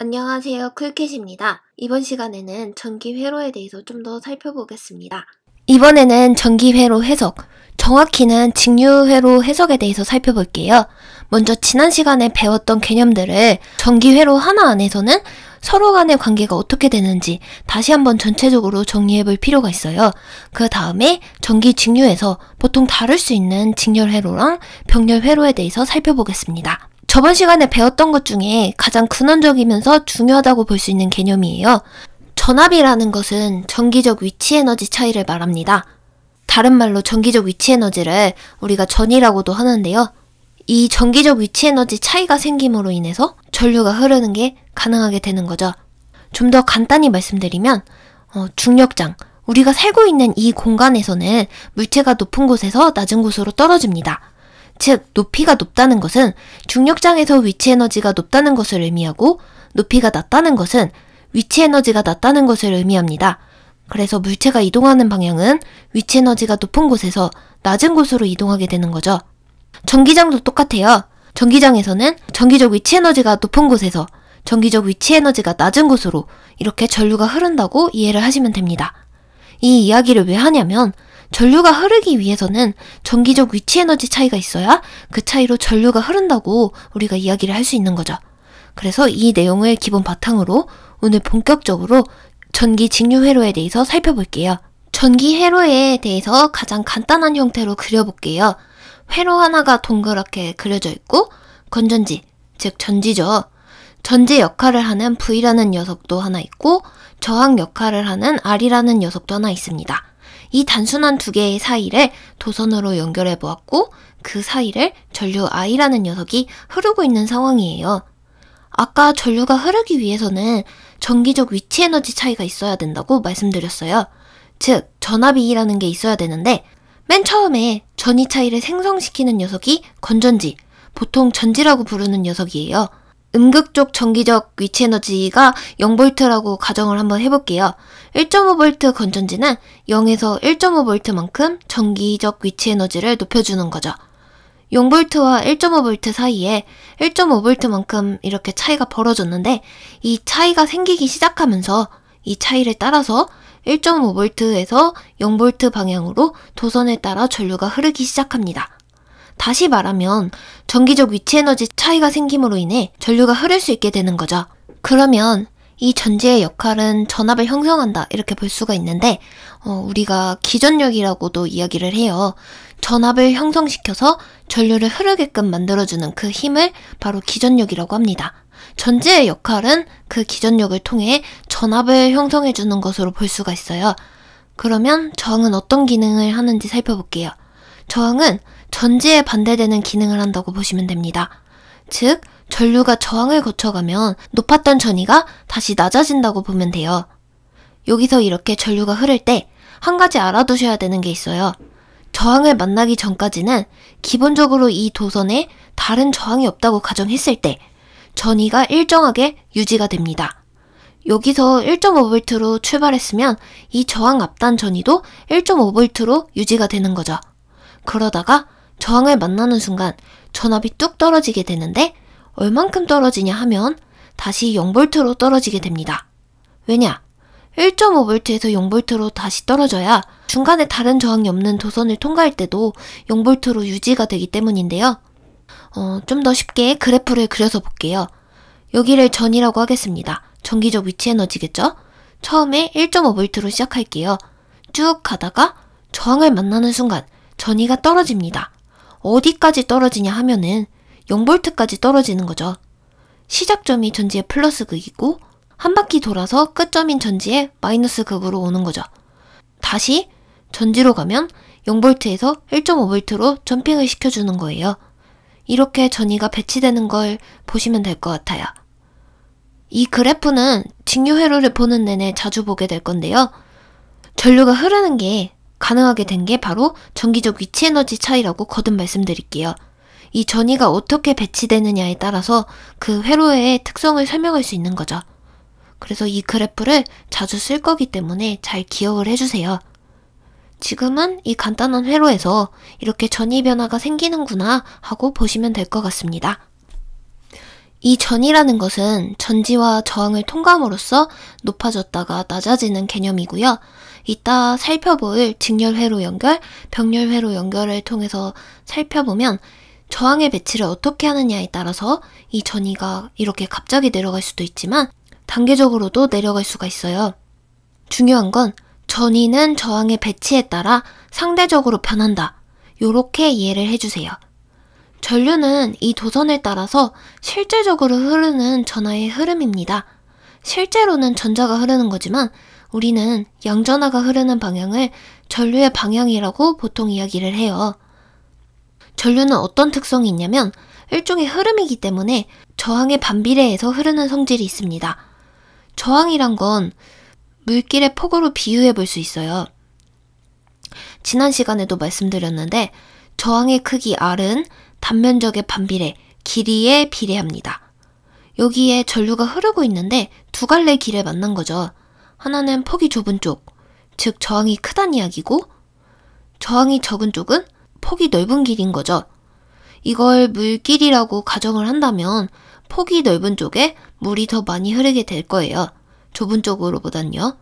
안녕하세요. 쿨캣입니다. 이번 시간에는 전기 회로에 대해서 좀 더 살펴보겠습니다. 이번에는 전기 회로 해석, 정확히는 직류 회로 해석에 대해서 살펴볼게요. 먼저 지난 시간에 배웠던 개념들을 전기 회로 하나 안에서는 서로 간의 관계가 어떻게 되는지 다시 한번 전체적으로 정리해볼 필요가 있어요. 그 다음에 전기 직류에서 보통 다룰 수 있는 직렬 회로랑 병렬 회로에 대해서 살펴보겠습니다. 저번 시간에 배웠던 것 중에 가장 근원적이면서 중요하다고 볼 수 있는 개념이에요. 전압이라는 것은 전기적 위치 에너지 차이를 말합니다. 다른 말로 전기적 위치 에너지를 우리가 전이라고도 하는데요. 이 전기적 위치 에너지 차이가 생김으로 인해서 전류가 흐르는 게 가능하게 되는 거죠. 좀 더 간단히 말씀드리면 중력장, 우리가 살고 있는 이 공간에서는 물체가 높은 곳에서 낮은 곳으로 떨어집니다. 즉, 높이가 높다는 것은 중력장에서 위치 에너지가 높다는 것을 의미하고, 높이가 낮다는 것은 위치 에너지가 낮다는 것을 의미합니다. 그래서 물체가 이동하는 방향은 위치 에너지가 높은 곳에서 낮은 곳으로 이동하게 되는 거죠. 전기장도 똑같아요. 전기장에서는 전기적 위치 에너지가 높은 곳에서 전기적 위치 에너지가 낮은 곳으로 이렇게 전류가 흐른다고 이해를 하시면 됩니다. 이 이야기를 왜 하냐면, 전류가 흐르기 위해서는 전기적 위치 에너지 차이가 있어야 그 차이로 전류가 흐른다고 우리가 이야기를 할 수 있는 거죠. 그래서 이 내용을 기본 바탕으로 오늘 본격적으로 전기 직류 회로에 대해서 살펴볼게요. 전기 회로에 대해서 가장 간단한 형태로 그려볼게요. 회로 하나가 동그랗게 그려져 있고, 건전지, 즉 전지죠. 전지 역할을 하는 V라는 녀석도 하나 있고, 저항 역할을 하는 R이라는 녀석도 하나 있습니다. 이 단순한 두 개의 사이를 도선으로 연결해 보았고, 그 사이를 전류 I라는 녀석이 흐르고 있는 상황이에요. 아까 전류가 흐르기 위해서는 전기적 위치 에너지 차이가 있어야 된다고 말씀드렸어요. 즉, 전압이라는 게 있어야 되는데, 맨 처음에 전위 차이를 생성시키는 녀석이 건전지, 보통 전지라고 부르는 녀석이에요. 음극적 전기적 위치 에너지가 0V라고 가정을 한번 해볼게요. 1.5V 건전지는 0에서 1.5V만큼 전기적 위치 에너지를 높여주는 거죠. 0V와 1.5V 사이에 1.5V만큼 이렇게 차이가 벌어졌는데, 이 차이가 생기기 시작하면서 이 차이를 따라서 1.5V에서 0V 방향으로 도선에 따라 전류가 흐르기 시작합니다. 다시 말하면 전기적 위치 에너지 차이가 생김으로 인해 전류가 흐를 수 있게 되는 거죠. 그러면 이 전지의 역할은 전압을 형성한다, 이렇게 볼 수가 있는데, 우리가 기전력이라고도 이야기를 해요. 전압을 형성시켜서 전류를 흐르게끔 만들어주는 그 힘을 바로 기전력이라고 합니다. 전지의 역할은 그 기전력을 통해 전압을 형성해주는 것으로 볼 수가 있어요. 그러면 저항은 어떤 기능을 하는지 살펴볼게요. 저항은 전지에 반대되는 기능을 한다고 보시면 됩니다. 즉, 전류가 저항을 거쳐가면 높았던 전위가 다시 낮아진다고 보면 돼요. 여기서 이렇게 전류가 흐를 때 한 가지 알아두셔야 되는 게 있어요. 저항을 만나기 전까지는 기본적으로 이 도선에 다른 저항이 없다고 가정했을 때 전위가 일정하게 유지가 됩니다. 여기서 1.5V로 출발했으면 이 저항 앞단 전위도 1.5V로 유지가 되는 거죠. 그러다가 저항을 만나는 순간 전압이 뚝 떨어지게 되는데, 얼만큼 떨어지냐 하면 다시 0V로 떨어지게 됩니다. 왜냐? 1.5V에서 0V로 다시 떨어져야 중간에 다른 저항이 없는 도선을 통과할 때도 0V로 유지가 되기 때문인데요. 좀 더 쉽게 그래프를 그려서 볼게요. 여기를 전이라고 하겠습니다. 전기적 위치 에너지겠죠? 처음에 1.5V로 시작할게요. 쭉 가다가 저항을 만나는 순간 전위가 떨어집니다. 어디까지 떨어지냐 하면은 0V까지 떨어지는 거죠. 시작점이 전지의 플러스 극이고, 한 바퀴 돌아서 끝점인 전지의 마이너스 극으로 오는 거죠. 다시 전지로 가면 0V에서 1.5V로 점핑을 시켜주는 거예요. 이렇게 전위가 배치되는 걸 보시면 될 것 같아요. 이 그래프는 직류 회로를 보는 내내 자주 보게 될 건데요. 전류가 흐르는 게 가능하게 된 게 바로 전기적 위치 에너지 차이라고 거듭 말씀드릴게요. 이 전위가 어떻게 배치되느냐에 따라서 그 회로의 특성을 설명할 수 있는 거죠. 그래서 이 그래프를 자주 쓸 거기 때문에 잘 기억을 해주세요. 지금은 이 간단한 회로에서 이렇게 전위 변화가 생기는구나 하고 보시면 될 것 같습니다. 이 전이라는 것은 전지와 저항을 통과함으로써 높아졌다가 낮아지는 개념이고요. 이따 살펴볼 직렬회로 연결, 병렬회로 연결을 통해서 살펴보면 저항의 배치를 어떻게 하느냐에 따라서 이 전이가 이렇게 갑자기 내려갈 수도 있지만 단계적으로도 내려갈 수가 있어요. 중요한 건 전이는 저항의 배치에 따라 상대적으로 변한다. 요렇게 이해를 해주세요. 전류는 이 도선을 따라서 실질적으로 흐르는 전하의 흐름입니다. 실제로는 전자가 흐르는 거지만 우리는 양전하가 흐르는 방향을 전류의 방향이라고 보통 이야기를 해요. 전류는 어떤 특성이 있냐면 일종의 흐름이기 때문에 저항의 반비례해서 흐르는 성질이 있습니다. 저항이란 건 물길의 폭으로 비유해 볼 수 있어요. 지난 시간에도 말씀드렸는데 저항의 크기 R은 단면적의 반비례, 길이에 비례합니다. 여기에 전류가 흐르고 있는데 두 갈래 길에 만난 거죠. 하나는 폭이 좁은 쪽, 즉 저항이 크다는 이야기고 저항이 적은 쪽은 폭이 넓은 길인 거죠. 이걸 물길이라고 가정을 한다면 폭이 넓은 쪽에 물이 더 많이 흐르게 될 거예요. 좁은 쪽으로보단요.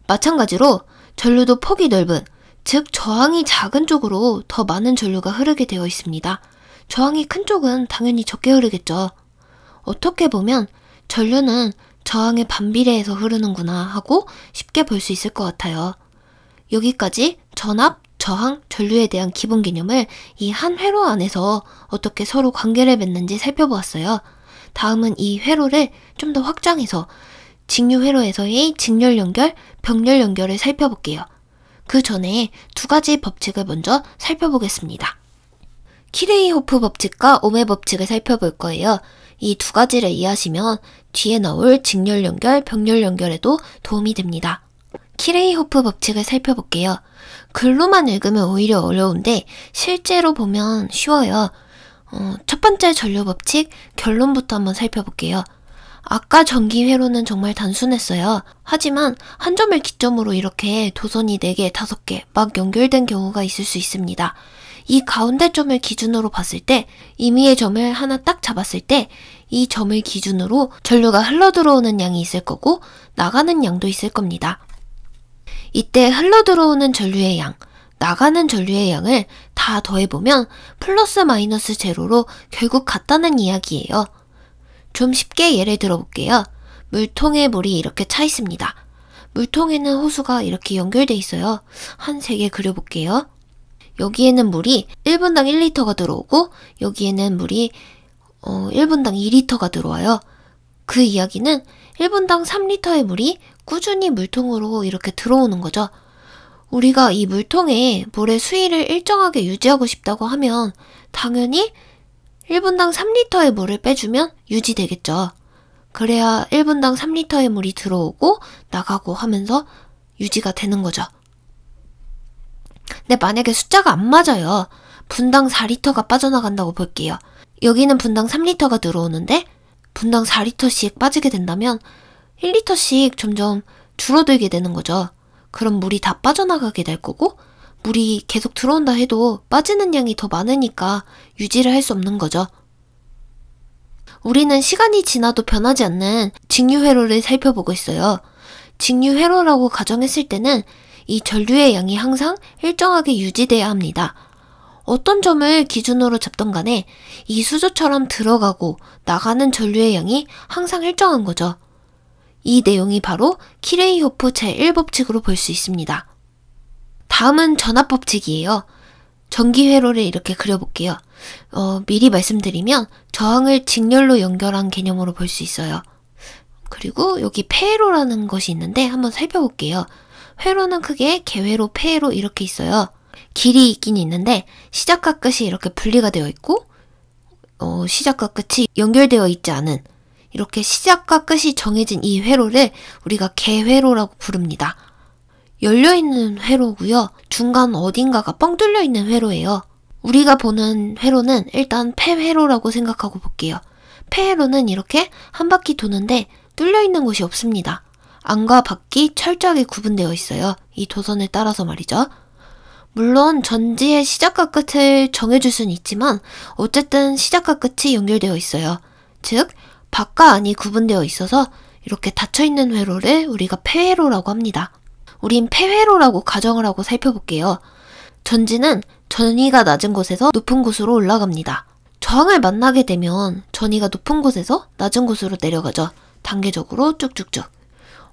마찬가지로 전류도 폭이 넓은, 즉 저항이 작은 쪽으로 더 많은 전류가 흐르게 되어 있습니다. 저항이 큰 쪽은 당연히 적게 흐르겠죠. 어떻게 보면 전류는 저항의 반비례해서 흐르는구나 하고 쉽게 볼 수 있을 것 같아요. 여기까지 전압, 저항, 전류에 대한 기본 개념을 이 한 회로 안에서 어떻게 서로 관계를 맺는지 살펴보았어요. 다음은 이 회로를 좀 더 확장해서 직류회로에서의 직렬 연결, 병렬 연결을 살펴볼게요. 그 전에 두 가지 법칙을 먼저 살펴보겠습니다. 키레이호프 법칙과 오메 법칙을 살펴볼 거예요. 이 두 가지를 이해하시면 뒤에 나올 직렬 연결, 병렬 연결에도 도움이 됩니다. 키레이호프 법칙을 살펴볼게요. 글로만 읽으면 오히려 어려운데 실제로 보면 쉬워요. 첫 번째 전류 법칙 결론부터 한번 살펴볼게요. 아까 전기 회로는 정말 단순했어요. 하지만 한 점을 기점으로 이렇게 도선이 4개, 5개 막 연결된 경우가 있을 수 있습니다. 이 가운데 점을 기준으로 봤을 때 임의의 점을 하나 딱 잡았을 때 이 점을 기준으로 전류가 흘러들어오는 양이 있을 거고 나가는 양도 있을 겁니다. 이때 흘러들어오는 전류의 양, 나가는 전류의 양을 다 더해보면 플러스 마이너스 제로로 결국 같다는 이야기예요. 좀 쉽게 예를 들어볼게요. 물통에 물이 이렇게 차 있습니다. 물통에는 호수가 이렇게 연결돼 있어요. 한 3개 그려볼게요. 여기에는 물이 1분당 1리터가 들어오고 여기에는 물이 1분당 2리터가 들어와요. 그 이야기는 1분당 3리터의 물이 꾸준히 물통으로 이렇게 들어오는 거죠. 우리가 이 물통에 물의 수위를 일정하게 유지하고 싶다고 하면 당연히 1분당 3리터의 물을 빼주면 유지되겠죠. 그래야 1분당 3리터의 물이 들어오고 나가고 하면서 유지가 되는 거죠. 근데 만약에 숫자가 안 맞아요. 분당 4리터가 빠져나간다고 볼게요. 여기는 분당 3리터가 들어오는데 분당 4리터씩 빠지게 된다면 1리터씩 점점 줄어들게 되는 거죠. 그럼 물이 다 빠져나가게 될 거고 물이 계속 들어온다 해도 빠지는 양이 더 많으니까 유지를 할 수 없는 거죠. 우리는 시간이 지나도 변하지 않는 직류회로를 살펴보고 있어요. 직류회로라고 가정했을 때는 이 전류의 양이 항상 일정하게 유지돼야 합니다. 어떤 점을 기준으로 잡던 간에 이 수조처럼 들어가고 나가는 전류의 양이 항상 일정한 거죠. 이 내용이 바로 키레이호프 제1법칙으로 볼 수 있습니다. 다음은 전압법칙이에요. 전기회로를 이렇게 그려볼게요. 미리 말씀드리면 저항을 직렬로 연결한 개념으로 볼 수 있어요. 그리고 여기 폐회로라는 것이 있는데 한번 살펴볼게요. 회로는 크게 개회로, 폐회로 이렇게 있어요. 길이 있긴 있는데 시작과 끝이 이렇게 분리가 되어 있고 시작과 끝이 연결되어 있지 않은 이렇게 시작과 끝이 정해진 이 회로를 우리가 개회로라고 부릅니다. 열려있는 회로고요. 중간 어딘가가 뻥 뚫려있는 회로예요. 우리가 보는 회로는 일단 폐회로라고 생각하고 볼게요. 폐회로는 이렇게 한 바퀴 도는데 뚫려있는 곳이 없습니다. 안과 밖이 철저하게 구분되어 있어요. 이 도선을 따라서 말이죠. 물론 전지의 시작과 끝을 정해줄 수는 있지만 어쨌든 시작과 끝이 연결되어 있어요. 즉 밖과 안이 구분되어 있어서 이렇게 닫혀있는 회로를 우리가 폐회로라고 합니다. 우린 폐회로라고 가정을 하고 살펴볼게요. 전지는 전위가 낮은 곳에서 높은 곳으로 올라갑니다. 저항을 만나게 되면 전위가 높은 곳에서 낮은 곳으로 내려가죠. 단계적으로 쭉쭉쭉.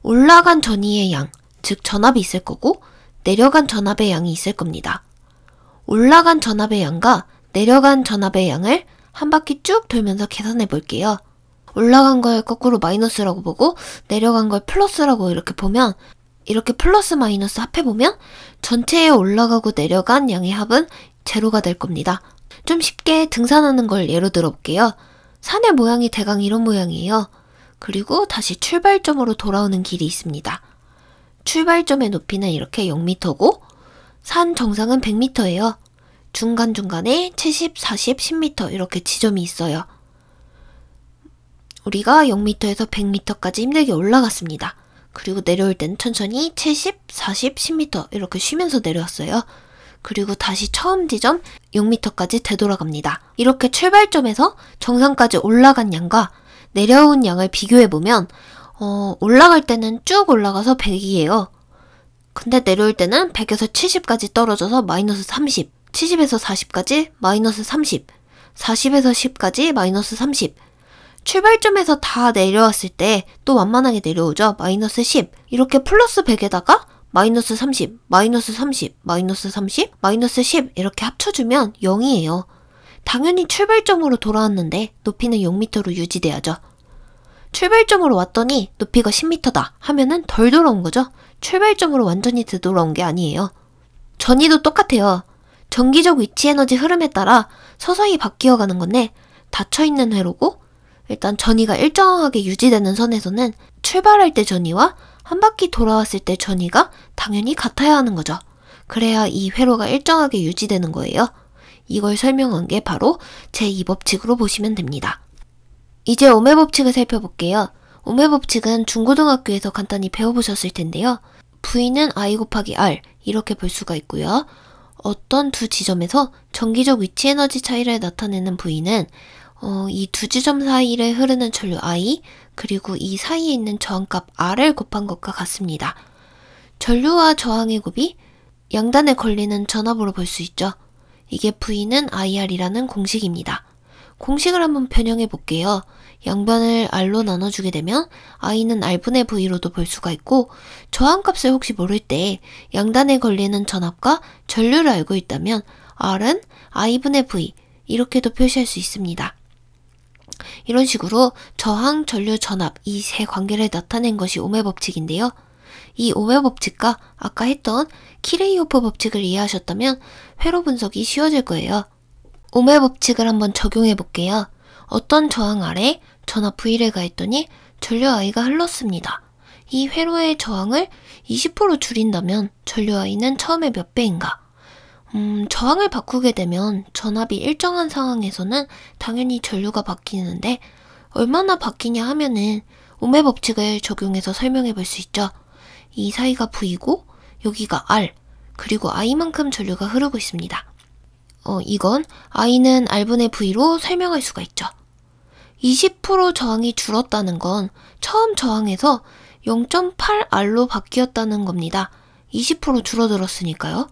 올라간 전위의 양, 즉 전압이 있을 거고 내려간 전압의 양이 있을 겁니다. 올라간 전압의 양과 내려간 전압의 양을 한 바퀴 쭉 돌면서 계산해 볼게요. 올라간 걸 거꾸로 마이너스라고 보고 내려간 걸 플러스라고 이렇게 보면, 이렇게 플러스 마이너스 합해보면 전체에 올라가고 내려간 양의 합은 제로가 될 겁니다. 좀 쉽게 등산하는 걸 예로 들어볼게요. 산의 모양이 대강 이런 모양이에요. 그리고 다시 출발점으로 돌아오는 길이 있습니다. 출발점의 높이는 이렇게 0m고 산 정상은 100m예요. 중간중간에 70, 40, 10m 이렇게 지점이 있어요. 우리가 0m에서 100m까지 힘들게 올라갔습니다. 그리고 내려올 때는 천천히 70, 40, 10m 이렇게 쉬면서 내려왔어요. 그리고 다시 처음 지점 6m까지 되돌아갑니다. 이렇게 출발점에서 정상까지 올라간 양과 내려온 양을 비교해보면 올라갈 때는 쭉 올라가서 100이에요. 근데 내려올 때는 100에서 70까지 떨어져서 마이너스 30, 70에서 40까지 마이너스 30, 40에서 10까지 마이너스 30. 출발점에서 다 내려왔을 때 또 완만하게 내려오죠. 마이너스 10. 이렇게 플러스 100에다가 마이너스 30, 마이너스 30, 마이너스 30, 마이너스 10 이렇게 합쳐주면 0이에요. 당연히 출발점으로 돌아왔는데 높이는 0m로 유지돼야죠. 출발점으로 왔더니 높이가 10m다 하면은 덜 돌아온 거죠. 출발점으로 완전히 되돌아온 게 아니에요. 전위도 똑같아요. 전기적 위치 에너지 흐름에 따라 서서히 바뀌어가는 건데 닫혀있는 회로고, 일단 전위가 일정하게 유지되는 선에서는 출발할 때 전위와 한 바퀴 돌아왔을 때 전위가 당연히 같아야 하는 거죠. 그래야 이 회로가 일정하게 유지되는 거예요. 이걸 설명한 게 바로 제2법칙으로 보시면 됩니다. 이제 오메 법칙을 살펴볼게요. 오메 법칙은 중고등학교에서 간단히 배워보셨을 텐데요. V는 I 곱하기 R 이렇게 볼 수가 있고요. 어떤 두 지점에서 전기적 위치 에너지 차이를 나타내는 V는 이 두 지점 사이를 흐르는 전류 I 그리고 이 사이에 있는 저항값 R을 곱한 것과 같습니다. 전류와 저항의 곱이 양단에 걸리는 전압으로 볼 수 있죠. 이게 V는 IR이라는 공식입니다. 공식을 한번 변형해 볼게요. 양변을 R로 나눠주게 되면 I는 R분의 V로도 볼 수가 있고, 저항값을 혹시 모를 때 양단에 걸리는 전압과 전류를 알고 있다면 R은 I분의 V 이렇게도 표시할 수 있습니다. 이런 식으로 저항, 전류, 전압 이 세 관계를 나타낸 것이 오메 법칙인데요. 이 오메 법칙과 아까 했던 키레이호프 법칙을 이해하셨다면 회로 분석이 쉬워질 거예요. 오메 법칙을 한번 적용해 볼게요. 어떤 저항 아래 전압 V를 가했더니 전류 I가 흘렀습니다. 이 회로의 저항을 20% 줄인다면 전류 I는 처음에 몇 배인가? 저항을 바꾸게 되면 전압이 일정한 상황에서는 당연히 전류가 바뀌는데 얼마나 바뀌냐 하면은 오메 법칙을 적용해서 설명해 볼 수 있죠. 이 사이가 V고 여기가 R, 그리고 I만큼 전류가 흐르고 있습니다. 이건 I는 R분의 V로 설명할 수가 있죠. 20% 저항이 줄었다는 건 처음 저항에서 0.8R로 바뀌었다는 겁니다. 20% 줄어들었으니까요.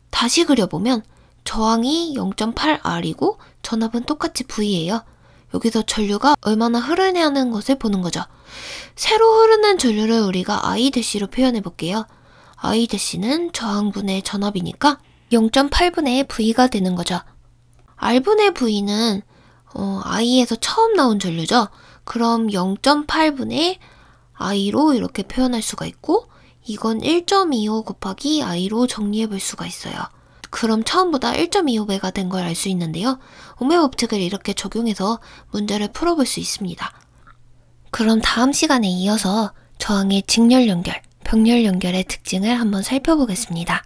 다시 그려보면 저항이 0.8R이고 전압은 똑같이 V예요. 여기서 전류가 얼마나 흐르냐는 것을 보는 거죠. 새로 흐르는 전류를 우리가 I-로 표현해 볼게요. I-는 저항분의 전압이니까 0.8분의 V가 되는 거죠. R분의 V는 I에서 처음 나온 전류죠. 그럼 0.8분의 I로 이렇게 표현할 수가 있고, 이건 1.25 곱하기 I로 정리해 볼 수가 있어요. 그럼 처음보다 1.25배가 된 걸 알 수 있는데요. 오메 법칙을 이렇게 적용해서 문제를 풀어볼 수 있습니다. 그럼 다음 시간에 이어서 저항의 직렬 연결, 병렬 연결의 특징을 한번 살펴보겠습니다.